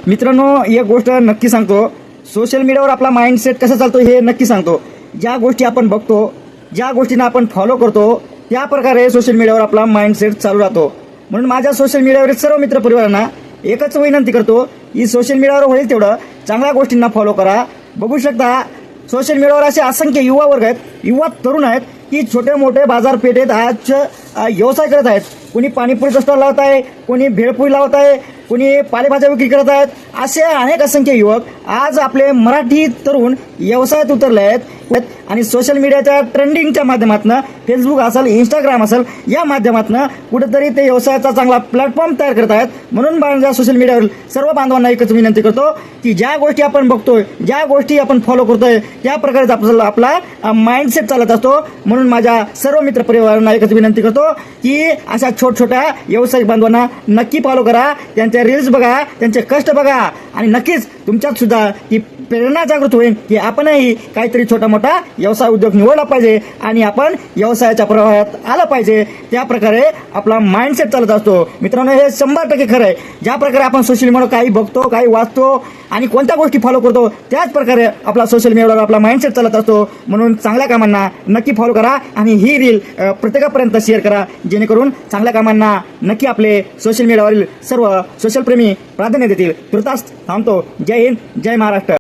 मित्रांनो, एक गोष्ट नक्की सांगतो, सोशल मीडियावर आपला माइंडसेट कसा चालतो हे नक्की सांगतो. ज्या गोष्टी आपण बघतो, ज्या गोष्टींना आपण फॉलो करतो, त्या प्रकारे सोशल मीडियावर आपला माइंडसेट चालू राहतो. म्हणून माझ्या सोशल मीडियावरील सर्व मित्रपरिवारांना एकच विनंती करतो की सोशल मीडियावर होईल तेवढं चांगल्या गोष्टींना फॉलो करा. बघू शकता सोशल मीडियावर असे असंख्य युवा वर्ग आहेत, युवा तरुण आहेत की छोटे मोठे बाजारपेठेत आज व्यवसाय करत आहेत. कोणी पाणीपुरीचा स्टॉल लावत आहे, कोणी भेळपुरी लावत आहे, कोणी पालेभाज्या विक्री करत आहेत. असे अनेक असंख्य युवक आज आपले मराठी तरुण व्यवसायात उतरले आहेत आणि सोशल मीडियाच्या ट्रेंडिंगच्या माध्यमातून फेसबुक असेल, इंस्टाग्राम असेल, या माध्यमातून कुठेतरी ते व्यवसायाचा चांगला प्लॅटफॉर्म तयार करत आहेत. म्हणून माझ्या सोशल मीडियावर सर्व बांधवांना एकच विनंती करतो की ज्या गोष्टी आपण बघतोय, ज्या गोष्टी आपण फॉलो करतोय, त्या प्रकारेच आपला माइंडसेट चालत असतो. म्हणून माझ्या सर्व मित्रपरिवारांना एकच विनंती करतो की अशा छोट्या व्यावसायिक बांधवांना नक्की फॉलो करा, त्यांचे रील्स बघा, त्यांचे कष्ट बघा आणि नक्कीच तुमच्यात सुद्धा ही प्रेरणा जागृत होईल की आपणही काहीतरी छोटा मोठा व्यवसाय उद्योग निवडला पाहिजे आणि आपण व्यवसायाच्या प्रवाहात आलं पाहिजे. त्या प्रकारे आपला माइंडसेट चालत असतो. मित्रांनो, हे 100% खरं आहे. ज्या प्रकारे आपण सोशल मीडियावर काही बघतो, काही वाचतो आणि कोणत्या गोष्टी फॉलो करतो, त्याच प्रकारे आपला सोशल मीडियावर आपला माइंडसेट चालत असतो. म्हणून चांगल्या कामांना नक्की फॉलो करा आणि ही रील प्रत्येकापर्यंत शेअर करा, जेणेकरून चांगल्या कामांना नक्की आपले सोशल मीडियावरील सर्व सोशल प्रेमी प्राधान्य देतील. तुर्तास थांबतो. जय हिंद, जय महाराष्ट्र.